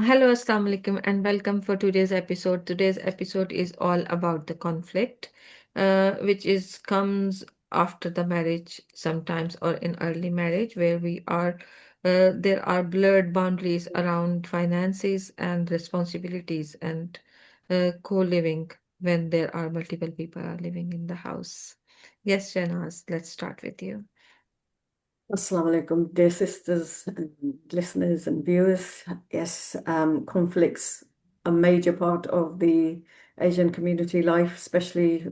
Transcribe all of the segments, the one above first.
Hello, Assalamu alaikum, and welcome for today's episode. Today's episode is all about the conflict, which is comes after the marriage sometimes or in early marriage, where there are blurred boundaries around finances and responsibilities and co-living when there are multiple people are living in the house. Yes, Janaz, let's start with you. Assalamu alaikum, dear sisters and listeners and viewers. Yes, conflicts a major part of the Asian community life, especially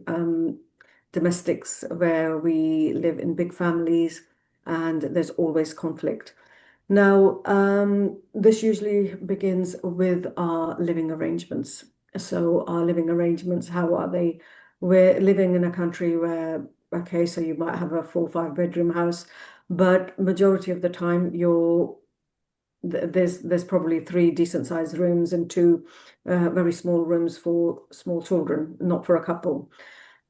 domestics where we live in big families and there's always conflict. Now, this usually begins with our living arrangements. So, our living arrangements, how are they? We're living in a country where, okay, so you might have a 4 or 5 bedroom house, but majority of the time there's probably 3 decent sized rooms and 2 very small rooms for small children, not for a couple.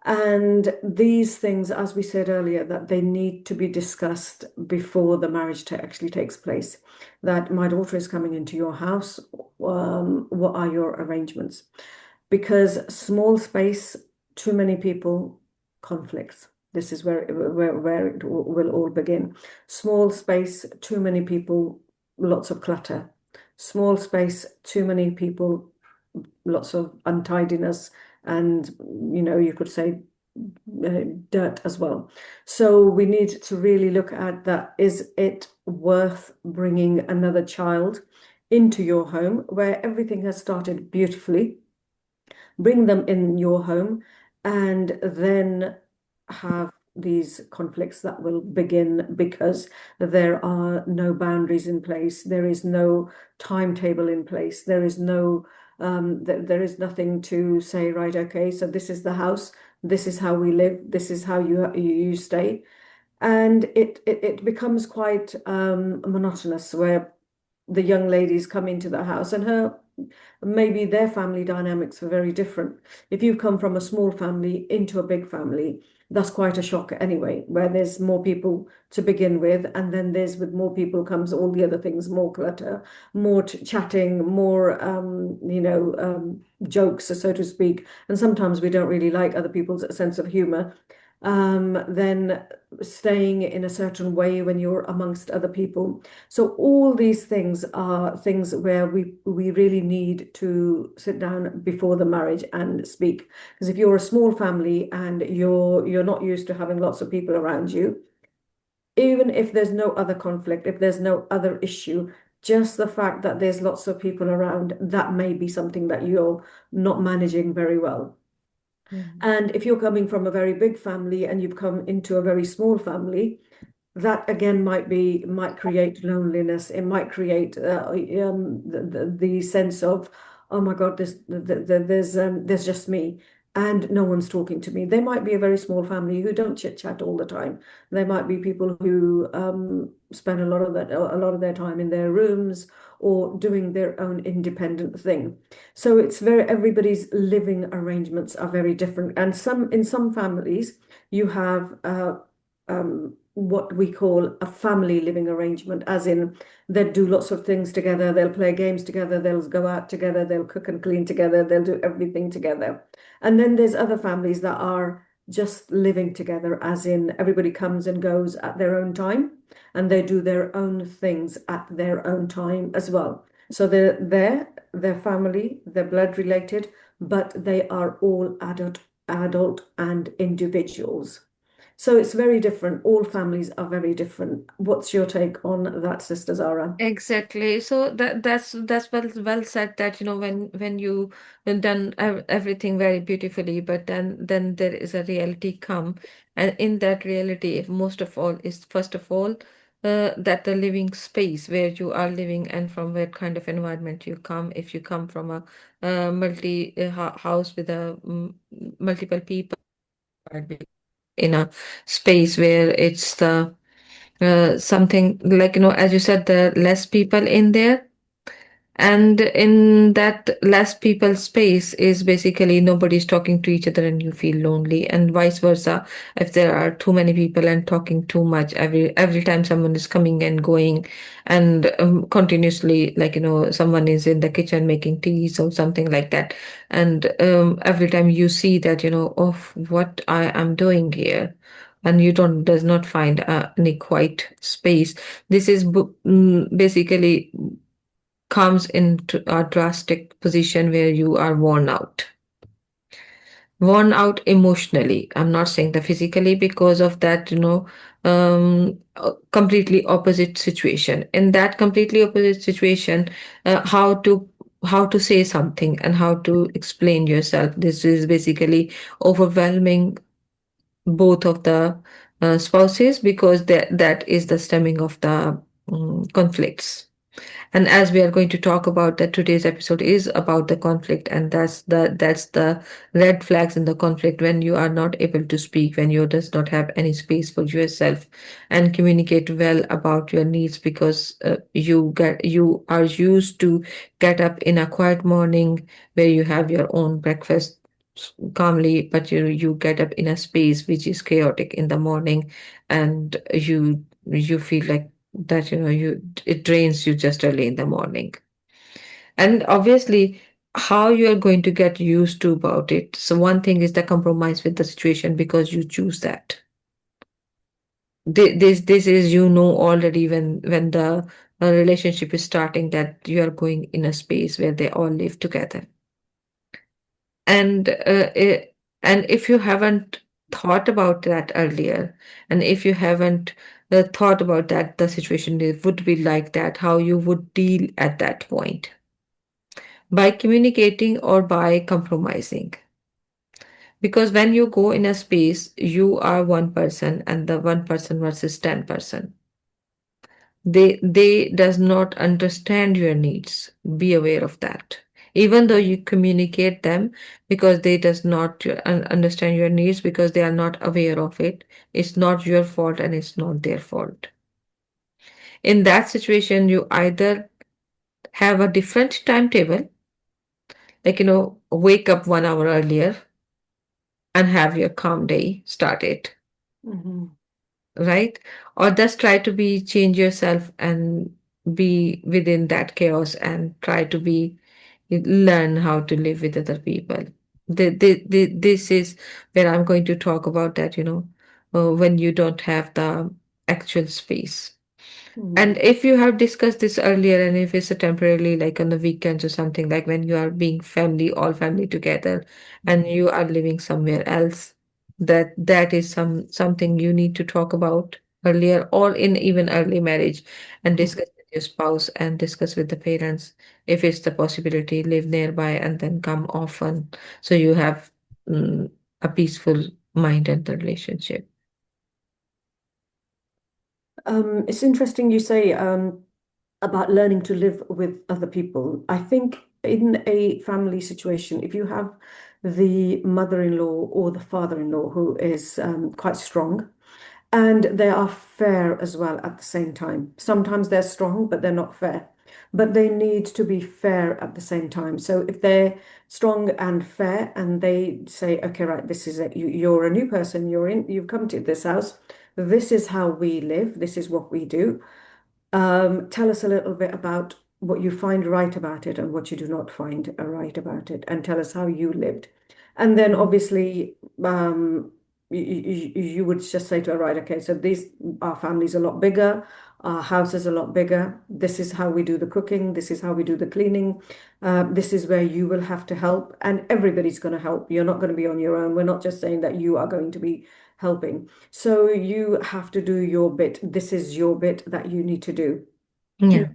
And these things, as we said earlier, that they need to be discussed before the marriage actually takes place. That my daughter is coming into your house. What are your arrangements? Because small space, too many people, conflicts. This is where it will all begin. Small space, too many people, lots of clutter. Small space, too many people, lots of untidiness, and you could say dirt as well. So we need to really look at that. Is it worth bringing another child into your home where everything has started beautifully? Bring them in your home and then have these conflicts that will begin because there are no boundaries in place, there is no timetable in place, there is nothing to say, right, okay, so this is the house, this is how we live, this is how you stay. And it becomes quite monotonous where the young ladies come into the house and her maybe their family dynamics were very different. If you've come from a small family into a big family, that's quite a shock anyway, where there's more people to begin with, and then there's with more people comes all the other things, more clutter, more chatting, more jokes, so to speak. And sometimes we don't really like other people's sense of humor. Then staying in a certain way when you're amongst other people. So all these things are things where we really need to sit down before the marriage and speak. Because if you're a small family and you're not used to having lots of people around you, even if there's no other conflict, if there's no other issue, just the fact that there's lots of people around, that may be something that you're not managing very well. Mhm. And if you're coming from a very big family and you've come into a very small family, that again might create loneliness. It might create the sense of, oh my God, there's just me and no one's talking to me. They might be a very small family who don't chit chat all the time. They might be people who spend a lot of their time in their rooms or doing their own independent thing. So it's very everybody's living arrangements are very different, and in some families you have what we call a family living arrangement, as in they'll do lots of things together, they'll play games together, they'll go out together, they'll cook and clean together, they'll do everything together. And then there's other families that are just living together, as in everybody comes and goes at their own time and they do their own things at their own time as well. So they're there, they're family, they're blood related, but they are all adult and individuals. So it's very different. All families are very different. What's your take on that, Sister Zara? Exactly. So that's well said that when you done everything very beautifully, but then there is a reality come, and in that reality, if most of all is first of all that the living space where you are living and from what kind of environment you come. If you come from a multi house with multiple people in a space where it's the something like, as you said, the less people in there, And in that less people space is basically nobody's talking to each other and you feel lonely, and vice versa. If there are too many people and talking too much every time someone is coming and going, and continuously, like, someone is in the kitchen making teas or something like that, and every time you see that, of what I am doing here, and you don't does not find any quiet space. This is basically comes into a drastic position where you are worn out emotionally. I'm not saying the physically, because of that, completely opposite situation. In that completely opposite situation, how to say something and how to explain yourself, this is basically overwhelming both of the spouses, because that is the stemming of the conflicts. And as we are going to talk about that, today's episode is about the conflict, and that's the red flags in the conflict, when you are not able to speak, when you does not have any space for yourself and communicate well about your needs, because you are used to get up in a quiet morning where you have your own breakfast calmly, but you get up in a space which is chaotic in the morning, and you feel like that, you it drains you just early in the morning. And obviously, how you are going to get used to about it, so one thing is the compromise with the situation, because you choose that. This is, already, when the relationship is starting, that you are going in a space where they all live together. And if you haven't thought about that earlier, and if you haven't thought about that, the situation would be like that, how you would deal at that point, by communicating or by compromising. Because when you go in a space, you are one person, and the one person versus 10 person. They does not understand your needs. Be aware of that. Even though you communicate them, because they does not understand your needs, because they are not aware of it, it's not your fault and it's not their fault. In that situation, you either have a different timetable, like, wake up 1 hour earlier and have your calm day started, Mhm. right? Or just try to be change yourself and be within that chaos, and try to be learn how to live with other people. This is where I'm going to talk about that, when you don't have the actual space. And Mhm. if you have discussed this earlier, and if it's a temporarily, like on the weekends or something, like when you are being family, all family together, and Mhm. you are living somewhere else, that is something you need to talk about earlier, or in even early marriage, and Mhm. discuss with your spouse and discuss with the parents, if it's the possibility, live nearby and then come often, so you have mm, a peaceful mind and the relationship. It's interesting you say about learning to live with other people. I think in a family situation, if you have the mother-in-law or the father-in-law who is quite strong, and they are fair as well at the same time. Sometimes they're strong, but they're not fair. But they need to be fair at the same time. So if they're strong and fair, and they say, okay, right, this is it. You're a new person. You've come to this house. This is how we live. This is what we do. Tell us a little bit about what you find right about it and what you do not find right about it, and tell us how you lived. And then obviously, you would just say to her, right, okay, so our family's a lot bigger, our house is a lot bigger. This is how we do the cooking. This is how we do the cleaning. This is where you will have to help, and everybody's going to help. You're not going to be on your own. We're not just saying that you are going to be helping. So you have to do your bit. This is your bit that you need to do. Yeah.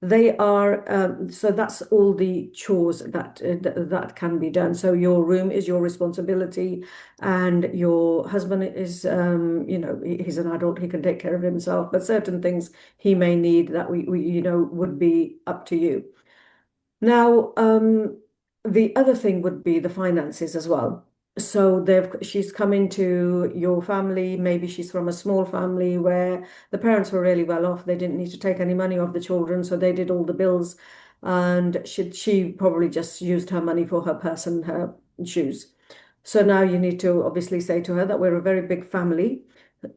They are, so that's all the chores that can be done. So your room is your responsibility, and your husband is, he's an adult, he can take care of himself, but certain things he may need that we would be up to you. Now, the other thing would be the finances as well. So she's come into your family. Maybe she's from a small family where the parents were really well off. They didn't need to take any money off the children, so they did all the bills. and she probably just used her money for her purse and her shoes. So now you need to obviously say to her that we're a very big family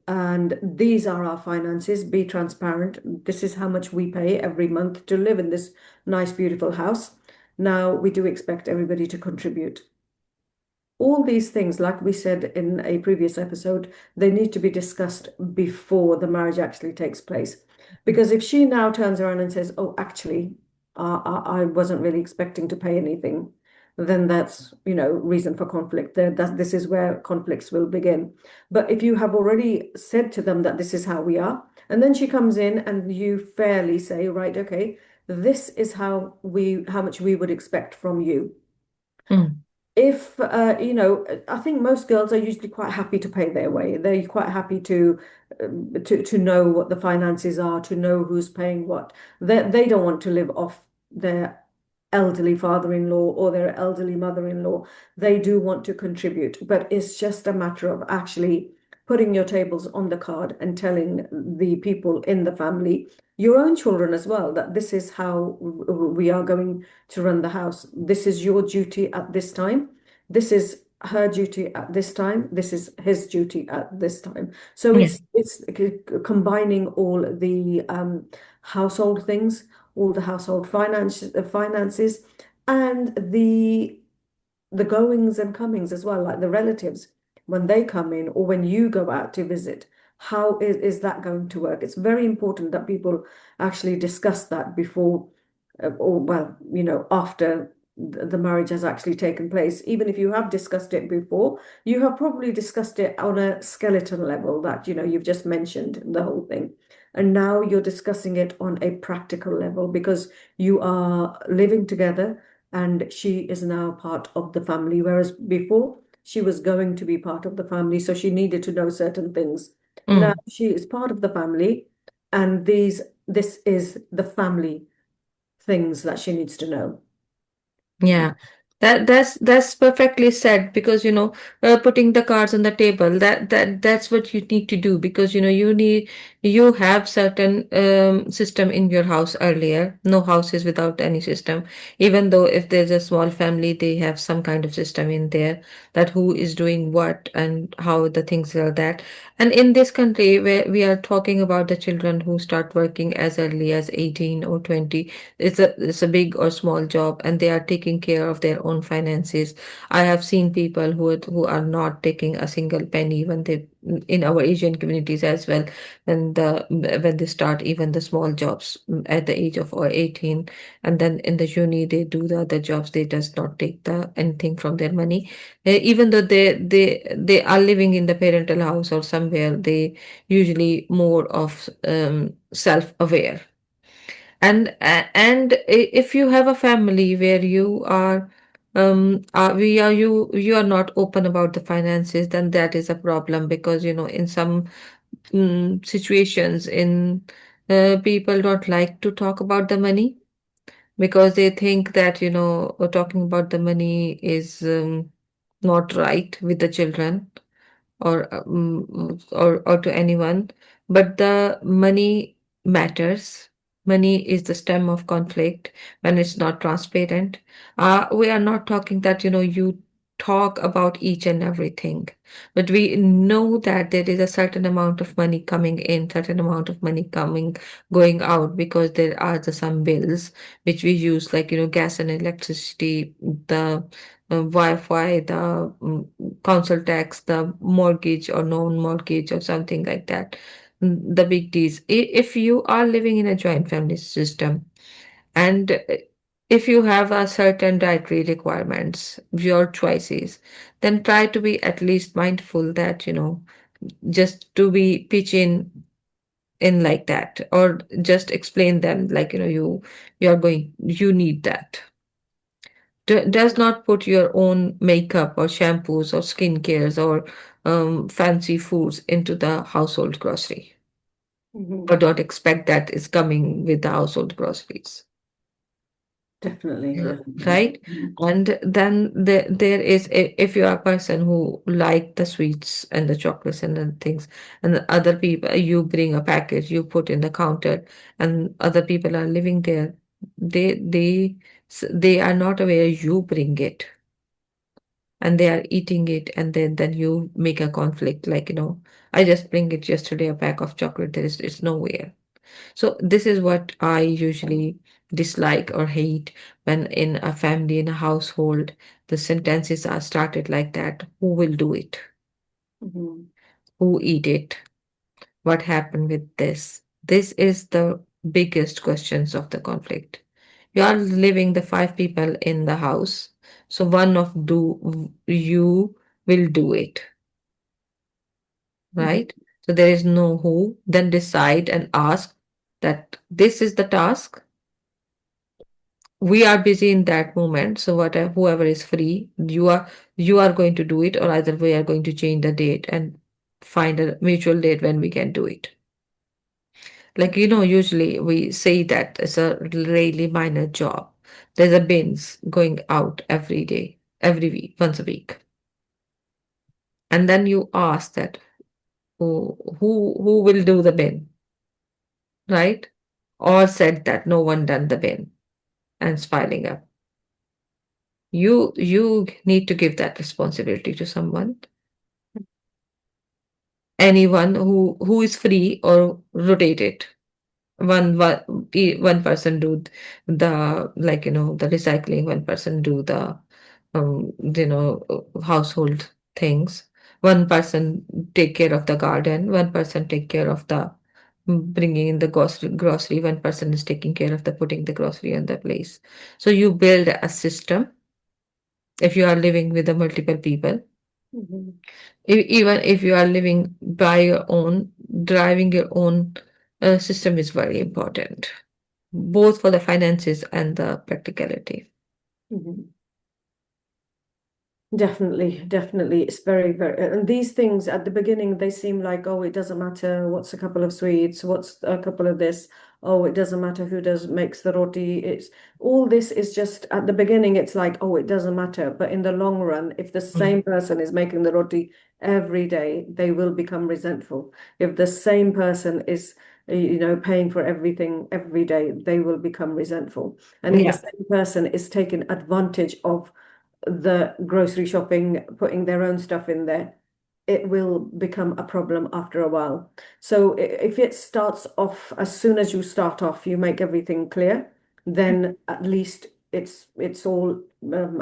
and these are our finances. Be transparent. This is how much we pay every month to live in this nice, beautiful house. Now we do expect everybody to contribute. All these things, like we said in a previous episode, they need to be discussed before the marriage actually takes place. Because if she now turns around and says, "Oh, actually, I wasn't really expecting to pay anything," then that's, reason for conflict. This is where conflicts will begin. But if you have already said to them that this is how we are, and then she comes in and you fairly say, right, okay, this is how much we would expect from you. Mm. If I think most girls are usually quite happy to pay their way. They're quite happy to know what the finances are, to know who's paying what. They don't want to live off their elderly father-in-law or their elderly mother-in-law. They do want to contribute, but it's just a matter of actually putting your tables on the card and telling the people in the family, your own children as well, that this is how we are going to run the house. This is your duty at this time. This is her duty at this time. This is his duty at this time. So Yeah. it's combining all the household things, all the household finances, and the goings and comings as well, like the relatives, when they come in or when you go out to visit, how is that going to work? It's very important that people actually discuss that before, or well, after the marriage has actually taken place. Even if you have discussed it before, you have probably discussed it on a skeleton level that, you've just mentioned the whole thing. And now you're discussing it on a practical level because you are living together and she is now part of the family, whereas before she was going to be part of the family, so she needed to know certain things. Now Mm. she is part of the family, and this is the family things that she needs to know. Yeah, that's perfectly said because putting the cards on the table, that's what you need to do because you have certain system in your house earlier. No house is without any system. Even though if there's a small family, they have some kind of system in there that who is doing what and how the things are that. And in this country where we are talking about the children who start working as early as 18 or 20, it's a big or small job and they are taking care of their own finances. I have seen people who are not taking a single penny when they in our Asian communities as well when they start even the small jobs at the age of or 18, and then in the uni they do the other jobs. They does not take the anything from their money. Even though they are living in the parental house or somewhere, they usually more of self-aware. And if you have a family where you you are not open about the finances, then that is a problem because in some situations in people don't like to talk about the money because they think that talking about the money is not right with the children or to anyone, but the money matters. Money is the stem of conflict when it's not transparent. We are not talking that you talk about each and everything, but we know that there is a certain amount of money coming in, certain amount of money coming going out because there are some bills which we use like gas and electricity, the Wi-Fi, the council tax, the mortgage or non-mortgage or something like that. The big D's. If you are living in a joint family system and if you have a certain dietary requirements, your choices, then try to be at least mindful that, just to be pitch in like that or just explain them like, you need that. Does not put your own makeup or shampoos or skincares or fancy foods into the household grocery. Or Mhm. don't expect that is coming with the household groceries. Definitely, definitely. Right? And then there is, if you are a person who like the sweets and the chocolates and the things, and the other people, you bring a package, you put in the counter, and other people are living there. They are not aware you bring it and they are eating it, and then you make a conflict like, I just bring it yesterday a pack of chocolate, there is it's nowhere. So this is what I usually dislike or hate when in a family, in a household, the sentences are started like that. Who will do it? Mhm. Who eat it? What happened with this? This is the biggest questions of the conflict. You are living the five people in the house, so one of do you will do it, Mhm. right? So there is no who, then decide and ask that this is the task. We are busy in that moment, so whatever whoever is free, you are going to do it, or either we are going to change the date and find a mutual date when we can do it. Like, usually we say that it's a really minor job. There's a bins going out every day, every week, once a week. And then you ask that who will do the bin, right? Or said that no one done the bin and it's piling up. You need to give that responsibility to someone, anyone who is free, or rotate it. One person do the, like, the recycling, one person do the household things, one person take care of the garden, one person take care of the bringing in the grocery, one person is taking care of the putting the grocery in the place. So you build a system if you are living with the multiple people. Mhm. Even if you are living by your own, driving your own system is very important, both for the finances and the practicality. Mhm. Definitely, definitely. It's very, very, and these things at the beginning, they seem like, oh, it doesn't matter what's a couple of sweets, what's a couple of this. Oh, it doesn't matter who does makes the roti. It's all this is just at the beginning, it's like, oh, it doesn't matter. But in the long run, if the same Mm. person is making the roti every day, they will become resentful. If the same person is, paying for everything every day, they will become resentful. And if the Yeah. same person is taking advantage of the grocery shopping, putting their own stuff in there, it will become a problem after a while. So if it starts off, as soon as you start off, you make everything clear, then at least it's all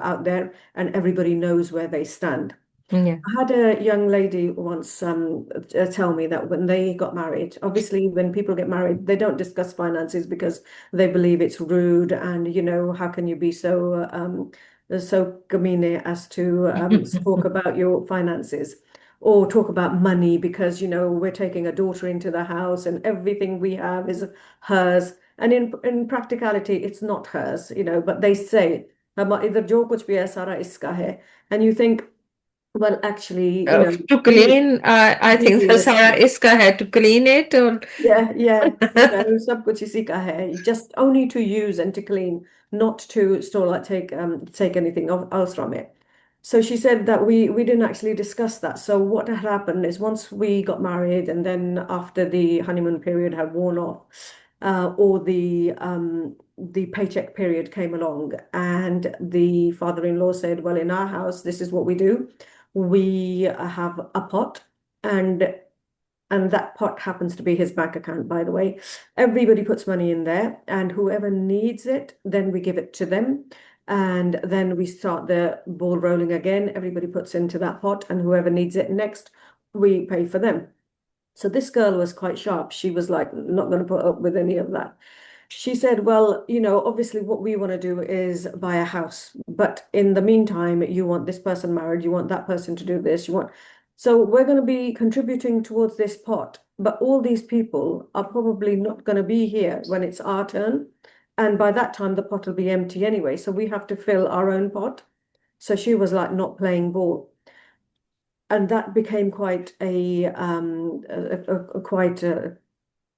out there and everybody knows where they stand. Yeah. I had a young lady once tell me that when they got married, obviously when people get married, they don't discuss finances because they believe it's rude and how can you be so gamine as to talk about your finances or talk about money because we're taking a daughter into the house and everything we have is hers. And in practicality, it's not hers, but they say, "हम इधर जो कुछ भी है सारा इसका है." And you think, well, actually, To be clean, I be think Sarah realistic. Iska had to clean it, or Yeah, yeah. सब कुछ इसी का है. Just only to use and to clean, not to store like take anything else from it. So she said that we didn't actually discuss that. So what had happened is once we got married and then after the honeymoon period had worn off, or the paycheck period came along, and the father-in-law said, "Well, in our house, this is what we do. We have a pot, and that pot happens to be his bank account, by the way. Everybody puts money in there, and whoever needs it, then we give it to them. And then we start the ball rolling again. Everybody puts into that pot, and whoever needs it next, we pay for them." So this girl was quite sharp. She was like, not going to put up with any of that. She said, "Well, obviously what we want to do is buy a house. But in the meantime, you want this person married, you want that person to do this, you want. So we're going to be contributing towards this pot. But all these people are probably not going to be here when it's our turn. And by that time, the pot will be empty anyway. So we have to fill our own pot." So she was like not playing ball. And that became quite quite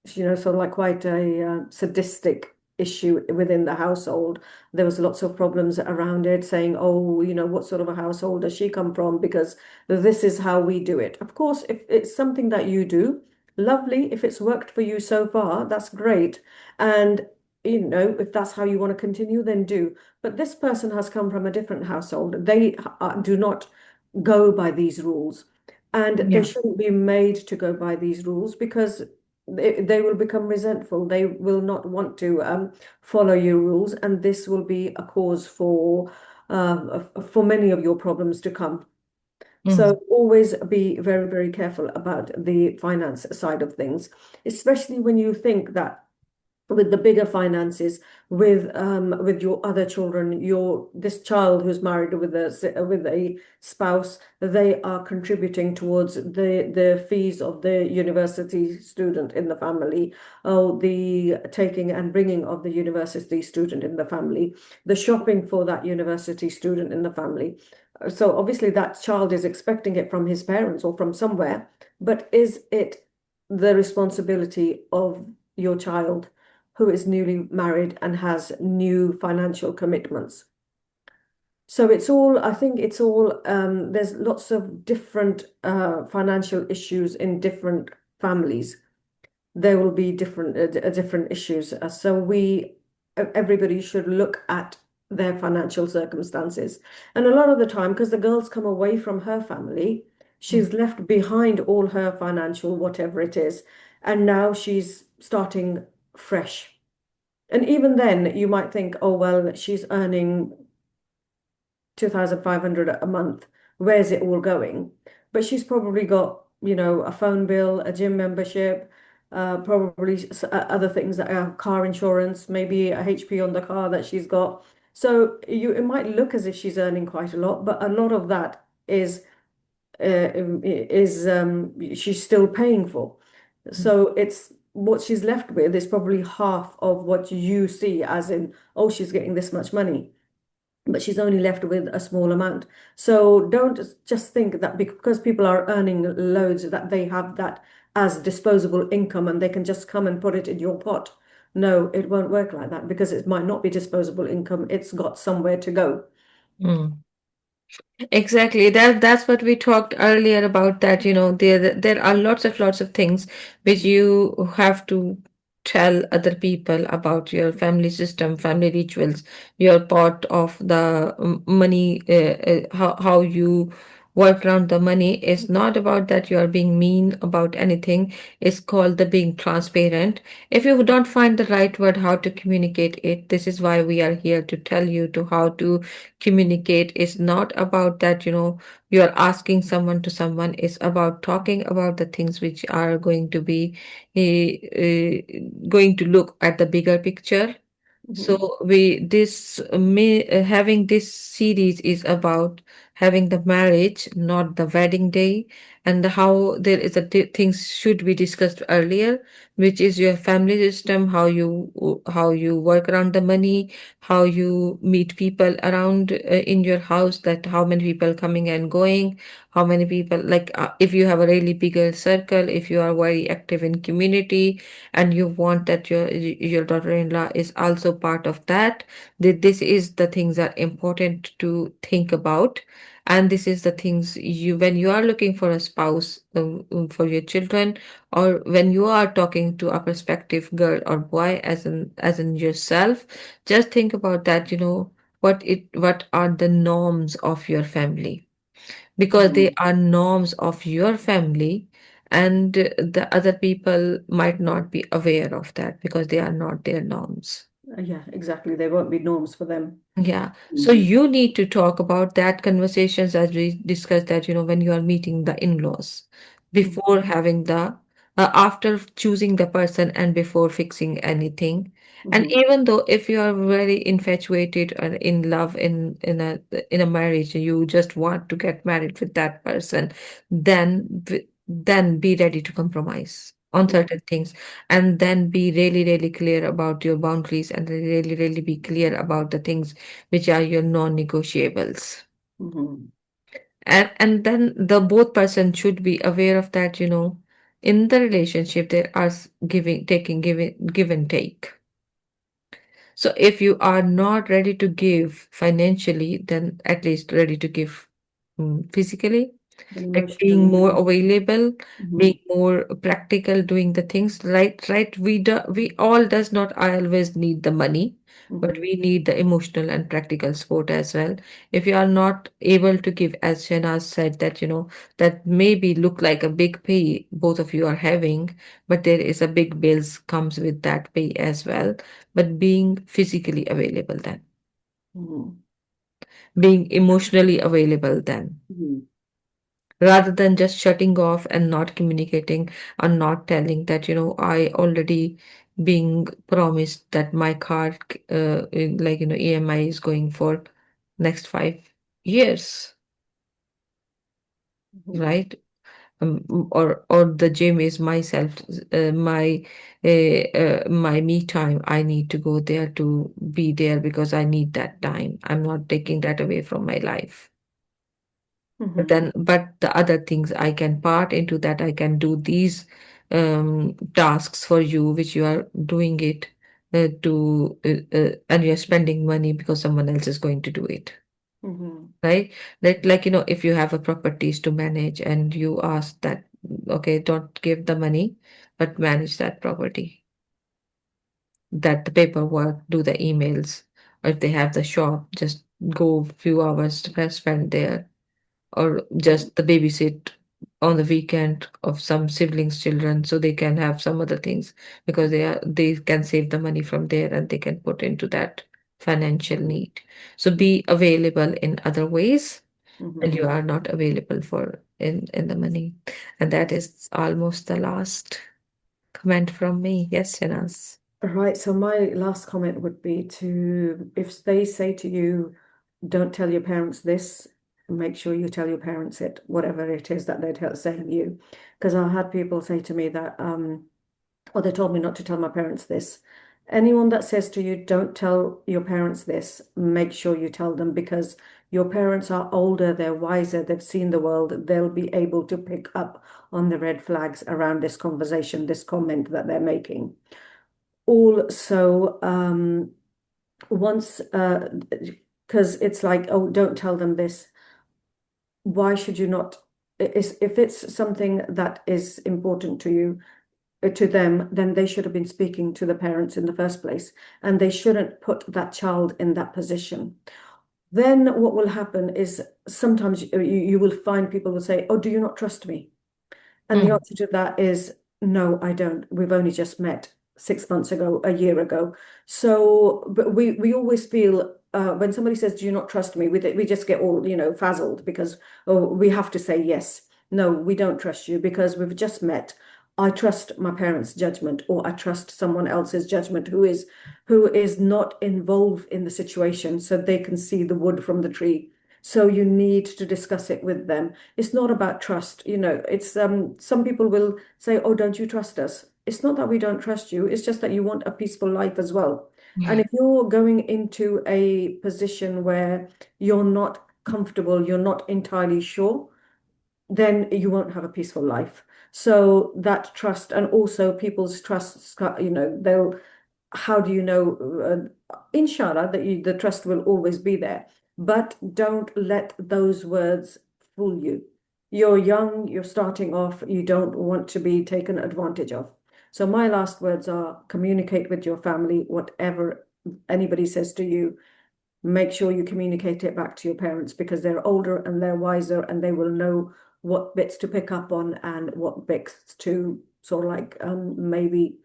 sort of like quite a sadistic issue within the household. There was lots of problems around it, saying, "Oh, what sort of a household does she come from? Because this is how we do it." Of course, if it's something that you do, lovely. If it's worked for you so far, that's great. And if that's how you want to continue, then do. But this person has come from a different household. They do not go by these rules, and they Yeah. shouldn't be made to go by these rules because they will become resentful. They will not want to follow your rules, and this will be a cause for many of your problems to come. Mm, So always be very, very careful about the finance side of things, especially when you think that with the bigger finances, with your other children, your this child who's married with a spouse, they are contributing towards the fees of the university student in the family, or the taking and bringing of the university student in the family, the shopping for that university student in the family. So obviously that child is expecting it from his parents or from somewhere, but is it the responsibility of your child who is newly married and has new financial commitments? So I think it's all, there's lots of different financial issues in different families. There will be different issues. Everybody should look at their financial circumstances. And a lot of the time, because the girl's come away from her family, mm, she's left behind all her financial, whatever it is, and now she's starting fresh. And even then, you might think, oh, well, she's earning 2,500 a month. Where's it all going? But she's probably got, a phone bill, a gym membership, probably other things that are car insurance, maybe a HP on the car that she's got. So it might look as if she's earning quite a lot, but a lot of that she's still paying for. mm, So it's what she's left with is probably half of what you see as in, oh, she's getting this much money, but she's only left with a small amount. So don't just think that because people are earning loads that they have that as disposable income and they can just come and put it in your pot. No, it won't work like that because it might not be disposable income. It's got somewhere to go. mm. Exactly. That's what we talked earlier about that, there are lots of things which you have to tell other people about your family system, family rituals, your part of the money, how you work around the money. Is not about that you are being mean about anything. It's called the being transparent. If you don't find the right word how to communicate it, this is why we are here to tell you to how to communicate. Is not about that you are asking someone to someone. It's about talking about the things which are going to be going to look at the bigger picture. Mhm. So having this series is about having the marriage, not the wedding day, and how there is a things should be discussed earlier, which is your family system, how you work around the money, how you meet people around in your house, that how many people coming and going, how many people, like if you have a really bigger circle, if you are very active in community and you want that your daughter-in-law is also part of that, this is the things are important to think about. And this is the things when you are looking for a spouse, for your children, or when you are talking to a prospective girl or boy, as in yourself, just think about that, what are the norms of your family, because they Mhm. are norms of your family, and the other people might not be aware of that because they are not their norms. Yeah, exactly. There won't be norms for them. Yeah, so Mhm. you need to talk about that conversations, as we discussed, that when you are meeting the in-laws, Mhm. before having the after choosing the person and before fixing anything. And Mhm. even though if you are very infatuated or in love in a marriage, you just want to get married with that person, then be ready to compromise on Yeah. certain things, and then be really really clear about your boundaries, and really really be clear about the things which are your non-negotiables. Mhm. And then the both person should be aware of that, in the relationship there are giving taking giving give and take. So if you are not ready to give financially, then at least ready to give physically. And like being emotionally. more available, being Mhm. more practical, doing the things right. We all does not always need the money, but Mhm. we need the emotional and practical support as well. If you are not able to give, as Shanaz said, that that maybe look like a big pay both of you are having, but there is a big bills comes with that pay as well. But being physically available then, Mhm. being emotionally available then, Mhm. rather than just shutting off and not communicating or not telling that I already being promised that my card EMI is going for next 5 years, Mhm. right? Or the gym is myself, my me time. I need to go there to be there because I need that time. I'm not taking that away from my life. But Mhm. then, but the other things I can part into that, I can do these tasks for you, which you are doing it and you're spending money because someone else is going to do it, Mhm. right? Like, if you have a properties to manage and you ask that, okay, don't give the money, but manage that property, that the paperwork, do the emails, or if they have the shop, just go few hours to spend there, or just the babysit on the weekend of some siblings children so they can have some other things, because they can save the money from there and they can put into that financial need. So be available in other ways when Mhm. you are not available for in the money. And that is almost the last comment from me. Yes, Shanas. Right. So my last comment would be to, if they say to you, don't tell your parents this, make sure you tell your parents it, whatever it is that they're saying to you. Because I had people say to me that, or they told me not to tell my parents this. Anyone that says to you, don't tell your parents this, make sure you tell them, because your parents are older, they're wiser, they've seen the world, they'll be able to pick up on the red flags around this conversation, this comment that they're making. Also, once, because it's like, oh, don't tell them this. Why should you not? If it's something that is important to you, to them, then they should have been speaking to the parents in the first place, and they shouldn't put that child in that position. Then what will happen is sometimes you will find people will say, "Oh, do you not trust me?" And the Mm. answer to that is no, I don't. We've only just met 6 months ago, a year ago. So, but we always feel when somebody says, "Do you not trust me?" We just get all frazzled because oh, we have to say yes. No, we don't trust you because we've just met. I trust my parents' judgment, or I trust someone else's judgment who is not involved in the situation, so they can see the wood from the tree. So you need to discuss it with them. It's not about trust. It's some people will say, "Oh, don't you trust us?" It's not that we don't trust you, it's just that you want a peaceful life as well. And if you're going into a position where you're not comfortable, you're not entirely sure, then you won't have a peaceful life. So that trust, and also people's trusts, they'll how do you know, inshallah, that the trust will always be there. But don't let those words fool you. You're young, you're starting off, you don't want to be taken advantage of. So my last words are communicate with your family, whatever anybody says to you, make sure you communicate it back to your parents because they're older and they're wiser and they will know what bits to pick up on and what bits to sort of like maybe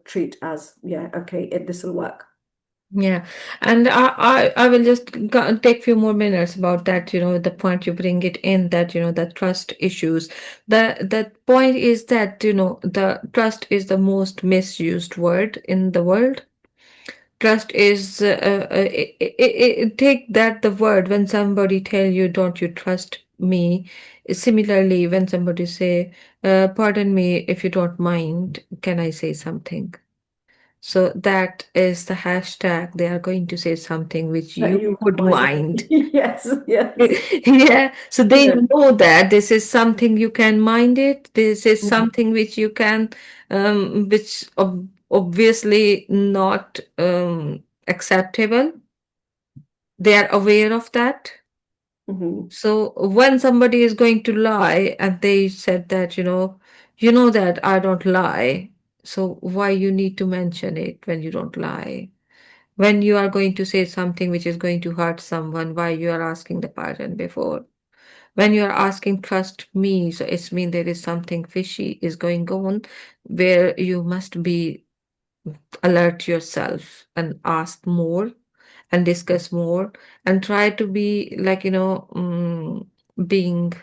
treat as, yeah, okay, this will work. Yeah, and I will just take few more minutes about that, the point you bring it in, that, the trust issues. The point is that, the trust is the most misused word in the world. Trust is, take that the word when somebody tell you, don't you trust me? Similarly, when somebody say, pardon me, if you don't mind, can I say something? So that is the hashtag. They are going to say something which That you you would mind. mind. Yes, yes. Yeah. So they Yeah. know that this is something you can mind it. This is Mhm. something which you can, which obviously not acceptable. They are aware of that. Hmm. So when somebody is going to lie and they said that, you know that I don't lie. So why you need to mention it when you don't lie? When you are going to say something which is going to hurt someone, why you are asking the pardon before? When you are asking trust me, so it's mean there is something fishy is going on where you must be alert yourself and ask more and discuss more and try to be like, being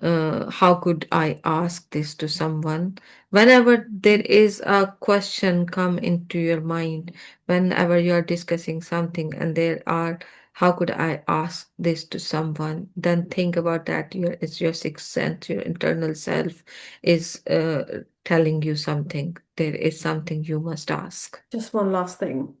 how could I ask this to someone? Whenever there is a question come into your mind, whenever you are discussing something and there are, how could I ask this to someone? Then think about that. It's your sixth sense, your internal self is telling you something. There is something you must ask. Just one last thing.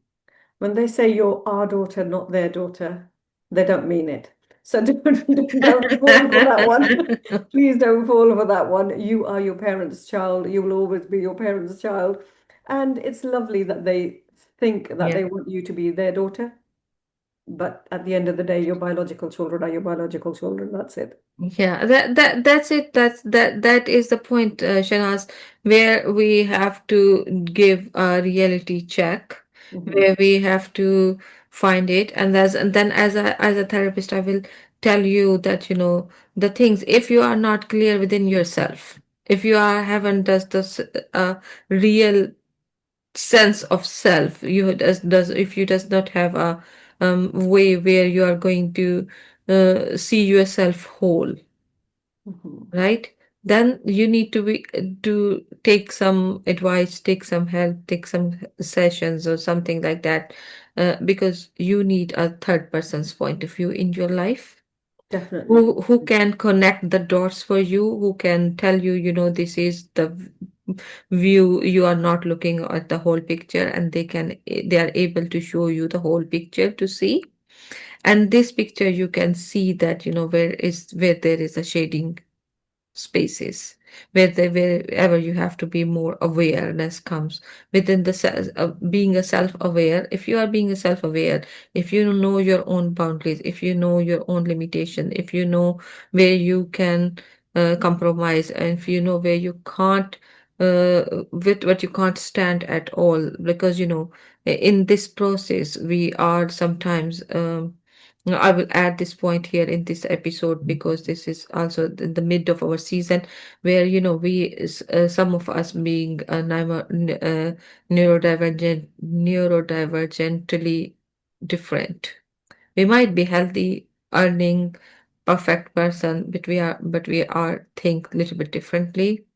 When they say you're our daughter, not their daughter, they don't mean it. So don't fall for that one. Please don't fall for that one. You are your parents' child. You will always be your parents' child. And it's lovely that they think that Yeah. they want you to be their daughter. But at the end of the day, your biological children are your biological children. That's it. Yeah, that's it. That is the point, Shanaz, where we have to give a reality check, Hmm. where we have to find it, and then as a therapist, I will tell you that the things. If you are not clear within yourself, if you are haven't does this real sense of self, you does if you does not have a way where you are going to see yourself whole, Hmm. right? Then you need to take some advice, take some help, take some sessions or something like that, because you need a third person's point of view in your life, Definitely. who can connect the dots for you, who can tell you, this is the view. You are not looking at the whole picture, and they are able to show you the whole picture to see. And this picture you can see that, where there is a shading spaces, wherever you have to be more awareness comes within the being a self-aware. If you are being a self-aware, if you know your own boundaries, if you know your own limitation, if you know where you can compromise, and if you know where you can't, with what you can't stand at all, because in this process we are sometimes I will add this point here in this episode, because this is also in the mid of our season, where some of us being neurodivergently different. We might be healthy, earning, perfect person, but we are think a little bit differently.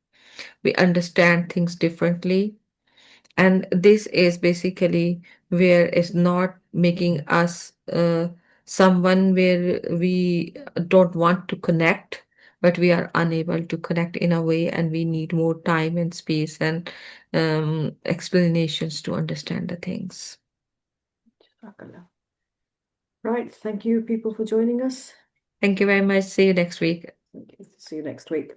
We understand things differently, and this is basically where it's not making us someone where we don't want to connect, but we are unable to connect in a way, and we need more time and space and explanations to understand the things. Right. Thank you, people, for joining us. Thank you very much. See you next week. Okay, see you next week.